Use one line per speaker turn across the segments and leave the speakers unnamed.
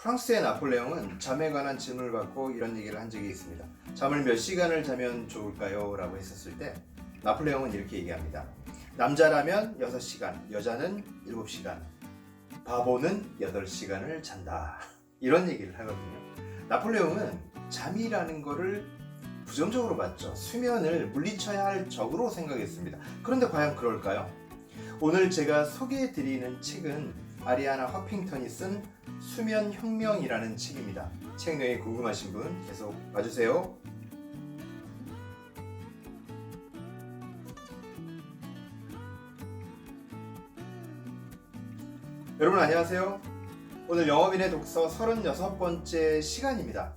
프랑스의 나폴레옹은 잠에 관한 질문을 받고 이런 얘기를 한 적이 있습니다. 잠을 몇 시간을 자면 좋을까요? 라고 했었을 때 나폴레옹은 이렇게 얘기합니다. 남자라면 6시간, 여자는 7시간, 바보는 8시간을 잔다. 이런 얘기를 하거든요. 나폴레옹은 잠이라는 거를 부정적으로 봤죠. 수면을 물리쳐야 할 적으로 생각했습니다. 그런데 과연 그럴까요? 오늘 제가 소개해드리는 책은 아리아나 허핑턴이 쓴 수면혁명이라는 책입니다. 책 내용이 궁금하신 분 계속 봐주세요. 여러분 안녕하세요. 오늘 영업인의 독서 36번째 시간입니다.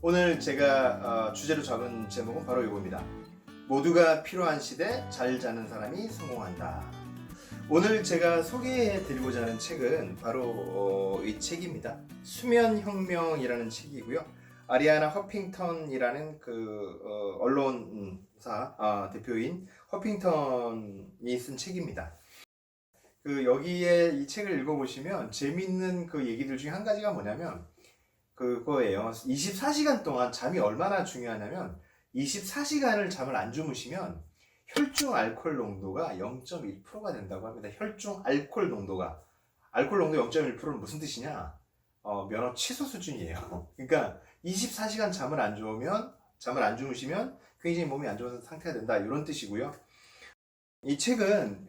오늘 제가 주제로 잡은 제목은 바로 이겁니다. 모두가 필요한 시대, 잘 자는 사람이 성공한다. 오늘 제가 소개해드리고자 하는 책은 바로 이 책입니다. 수면혁명이라는 책이고요. 아리아나 허핑턴이라는 언론사 대표인 허핑턴이 쓴 책입니다. 여기에 이 책을 읽어보시면 재밌는 얘기들 중에 한 가지가 뭐냐면 그거예요. 24시간 동안 잠이 얼마나 중요하냐면 24시간을 잠을 안 주무시면 혈중 알코올 농도가 0.1%가 된다고 합니다. 혈중 알코올 농도가. 알코올 농도 0.1%는 무슨 뜻이냐? 면허 취소 수준이에요. 그러니까 24시간 잠을 안 주무시면 굉장히 몸이 안 좋은 상태가 된다. 이런 뜻이고요. 이 책은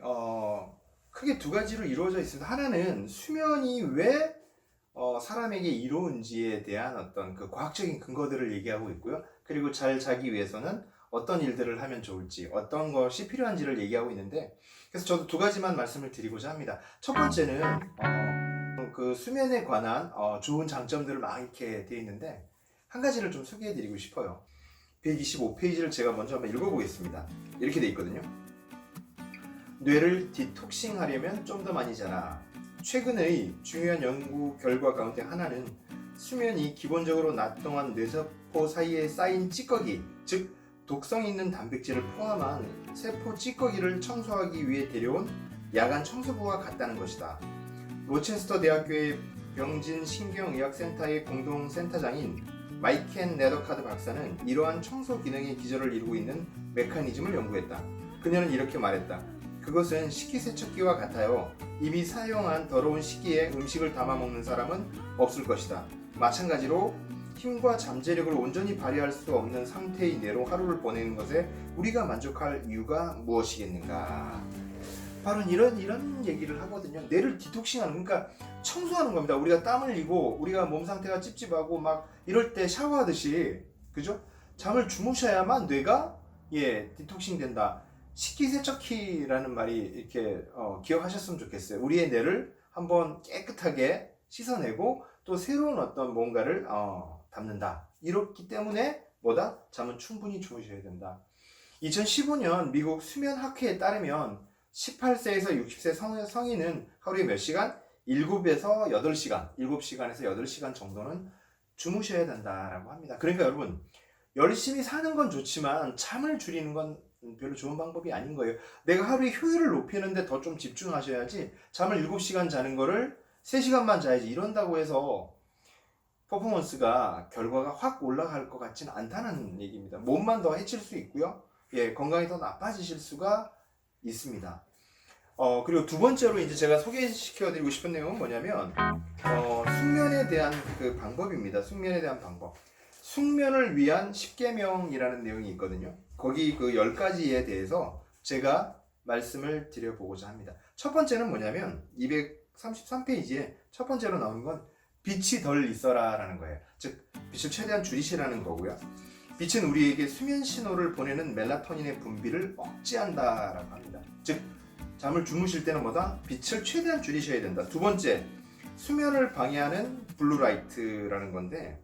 크게 두 가지로 이루어져 있습니다. 하나는 수면이 왜 사람에게 이로운지에 대한 어떤 과학적인 근거들을 얘기하고 있고요. 그리고 잘 자기 위해서는 어떤 일들을 하면 좋을지, 어떤 것이 필요한지를 얘기하고 있는데, 그래서 저도 두 가지만 말씀을 드리고자 합니다. 첫 번째는 수면에 관한 좋은 장점들을 막 이렇게 되어 있는데 한 가지를 좀 소개해 드리고 싶어요. 125페이지를 제가 먼저 한번 읽어보겠습니다. 이렇게 되어 있거든요. 뇌를 디톡싱 하려면 좀 더 많이 자라. 최근의 중요한 연구 결과 가운데 하나는 수면이 기본적으로 낮 동안 뇌세포 사이에 쌓인 찌꺼기, 즉 독성 있는 단백질을 포함한 세포 찌꺼기를 청소하기 위해 데려온 야간 청소부와 같다는 것이다. 로체스터 대학교의 병진신경의학센터의 공동센터장인 마이켄 네더카드 박사는 이러한 청소 기능의 기저를 이루고 있는 메커니즘을 연구했다. 그녀는 이렇게 말했다. 그것은 식기세척기와 같아요. 이미 사용한 더러운 식기에 음식을 담아 먹는 사람은 없을 것이다. 마찬가지로 힘과 잠재력을 온전히 발휘할 수 없는 상태의 뇌로 하루를 보내는 것에 우리가 만족할 이유가 무엇이겠는가? 바로 이런 얘기를 하거든요. 뇌를 디톡싱하는, 그러니까 청소하는 겁니다. 우리가 땀 흘리고 우리가 몸 상태가 찝찝하고 막 이럴 때 샤워하듯이, 그죠? 잠을 주무셔야만 뇌가 디톡싱 된다. 식기세척기라는 말이 이렇게 기억하셨으면 좋겠어요. 우리의 뇌를 한번 깨끗하게 씻어내고 또 새로운 어떤 뭔가를 담는다. 이렇기 때문에 잠은 충분히 주무셔야 된다. 2015년 미국 수면학회에 따르면 18세에서 60세 성인은 하루에 몇 시간? 7에서 8시간, 7시간에서 8시간 정도는 주무셔야 된다라고 합니다. 그러니까 여러분, 열심히 사는 건 좋지만 잠을 줄이는 건 별로 좋은 방법이 아닌 거예요. 내가 하루의 효율을 높이는데 더 좀 집중하셔야지, 잠을 7시간 자는 거를 3시간만 자야지 이런다고 해서 퍼포먼스가, 결과가 확 올라갈 것 같지는 않다는 얘기입니다. 몸만 더 해칠 수 있고요. 건강이 더 나빠지실 수가 있습니다. 그리고 두 번째로 이제 제가 소개시켜 드리고 싶은 내용은 뭐냐면 숙면에 대한 방법입니다. 숙면에 대한 방법. 숙면을 위한 10계명이라는 내용이 있거든요. 거기 10가지에 대해서 제가 말씀을 드려보고자 합니다. 첫 번째는 뭐냐면 233페이지에 첫 번째로 나오는 건 빛이 덜 있어라 라는 거예요. 즉 빛을 최대한 줄이시라는 거고요. 빛은 우리에게 수면 신호를 보내는 멜라토닌의 분비를 억제한다 라고 합니다. 즉 잠을 주무실 때는 빛을 최대한 줄이셔야 된다. 두 번째, 수면을 방해하는 블루라이트라는 건데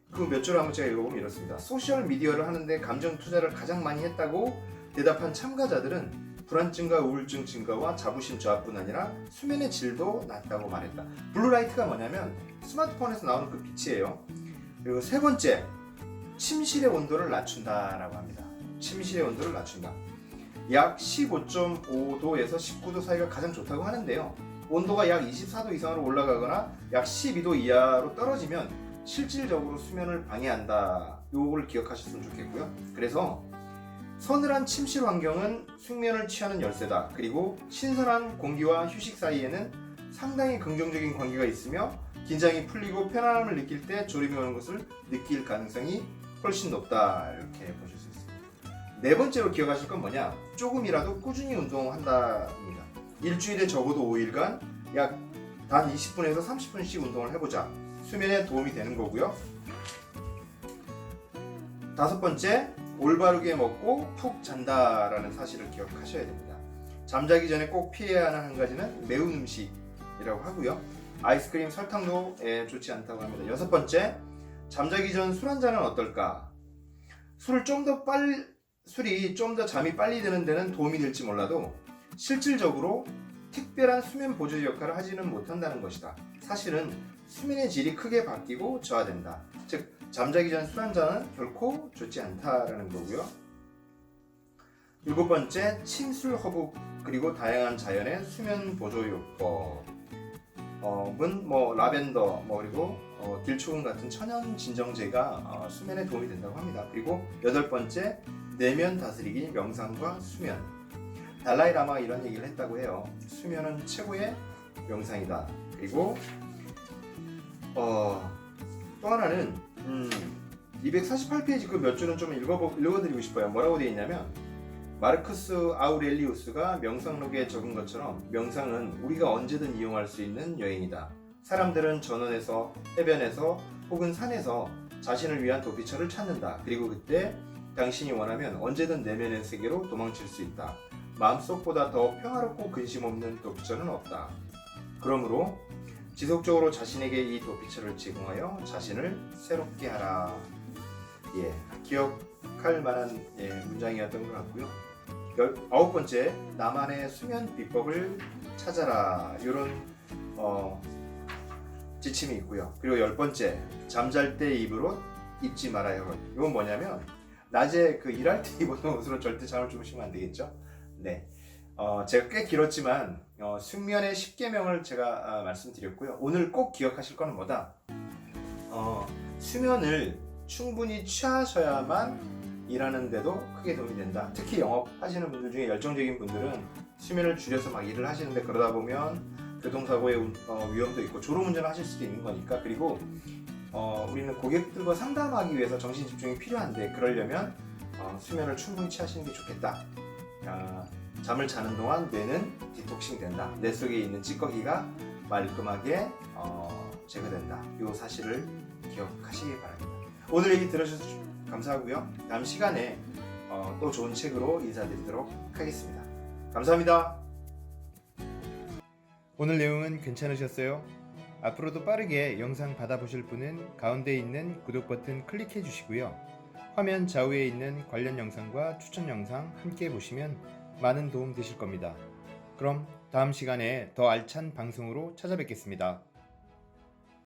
몇 줄을 한번 제가 읽어보면 이렇습니다. 소셜미디어를 하는데 감정 투자를 가장 많이 했다고 대답한 참가자들은 불안증과 우울증 증가와 자부심 저하뿐 아니라 수면의 질도 낮다고 말했다. 블루라이트가 뭐냐면 스마트폰에서 나오는 빛이에요. 그리고 세 번째, 침실의 온도를 낮춘다라고 합니다. 침실의 온도를 낮춘다. 약 15.5도에서 19도 사이가 가장 좋다고 하는데요. 온도가 약 24도 이상으로 올라가거나 약 12도 이하로 떨어지면 실질적으로 수면을 방해한다. 요걸 기억하셨으면 좋겠고요. 그래서 서늘한 침실 환경은 숙면을 취하는 열쇠다. 그리고 신선한 공기와 휴식 사이에는 상당히 긍정적인 관계가 있으며 긴장이 풀리고 편안함을 느낄 때 졸음이 오는 것을 느낄 가능성이 훨씬 높다. 이렇게 보실 수 있습니다. 네 번째로 기억하실 건 뭐냐? 조금이라도 꾸준히 운동한다입니다. 일주일에 적어도 5일간 약 단 20분에서 30분씩 운동을 해보자. 수면에 도움이 되는 거고요. 다섯 번째, 올바르게 먹고 푹 잔다라는 사실을 기억하셔야 됩니다. 잠자기 전에 꼭 피해야 하는 한 가지는 매운 음식이라고 하고요. 아이스크림, 설탕도 좋지 않다고 합니다. 여섯 번째, 잠자기 전 술 한 잔은 어떨까? 술이 좀 더 잠이 빨리 드는 데는 도움이 될지 몰라도 실질적으로 특별한 수면 보조 역할을 하지는 못한다는 것이다. 사실은 수면의 질이 크게 바뀌고 저하된다. 즉 잠자기 전 술 한 잔은 결코 좋지 않다라는 거고요. 일곱 번째, 침술 허브 그리고 다양한 자연의 수면 보조 요법은 라벤더 그리고 딜초금 같은 천연 진정제가 수면에 도움이 된다고 합니다. 그리고 여덟 번째, 내면 다스리기, 명상과 수면. 달라이 라마가 이런 얘기를 했다고 해요. 수면은 최고의 명상이다. 그리고 또 하나는 248페이지 그 몇 줄은 좀 읽어드리고 싶어요. 뭐라고 되어 있냐면 마르쿠스 아우렐리우스가 명상록에 적은 것처럼 명상은 우리가 언제든 이용할 수 있는 여행이다. 사람들은 전원에서 해변에서 혹은 산에서 자신을 위한 도피처를 찾는다. 그리고 그때 당신이 원하면 언제든 내면의 세계로 도망칠 수 있다. 마음속보다 더 평화롭고 근심 없는 도피처는 없다. 그러므로 지속적으로 자신에게 이 도피처를 제공하여 자신을 새롭게 하라. 기억할 만한 문장이었던 것 같고요. 아홉 번째, 나만의 수면 비법을 찾아라. 이런 지침이 있고요. 그리고 열 번째, 잠잘 때 입을 옷 입지 말아요. 이건 뭐냐면 낮에 일할 때 입은 옷으로 절대 잠을 주무시면 안 되겠죠. 네, 제가 꽤 길었지만 숙면의 10계명을 제가 말씀드렸고요. 오늘 꼭 기억하실 거는 뭐다? 수면을 충분히 취하셔야만 일하는데도 크게 도움이 된다. 특히 영업하시는 분들 중에 열정적인 분들은 수면을 줄여서 막 일을 하시는데 그러다 보면 교통사고의 위험도 있고 졸음운전을 하실 수도 있는 거니까. 그리고 우리는 고객들과 상담하기 위해서 정신집중이 필요한데 그러려면 수면을 충분히 취하시는 게 좋겠다. 잠을 자는 동안 뇌는 디톡싱 된다. 뇌 속에 있는 찌꺼기가 말끔하게 제거된다. 이 사실을 기억하시기 바랍니다. 오늘 얘기 들어주셔서 감사하고요. 다음 시간에 또 좋은 책으로 인사드리도록 하겠습니다. 감사합니다. 오늘 내용은 괜찮으셨어요? 앞으로도 빠르게 영상 받아보실 분은 가운데 있는 구독 버튼 클릭해 주시고요. 화면 좌우에 있는 관련 영상과 추천 영상 함께 보시면 많은 도움 되실 겁니다. 그럼 다음 시간에 더 알찬 방송으로 찾아뵙겠습니다.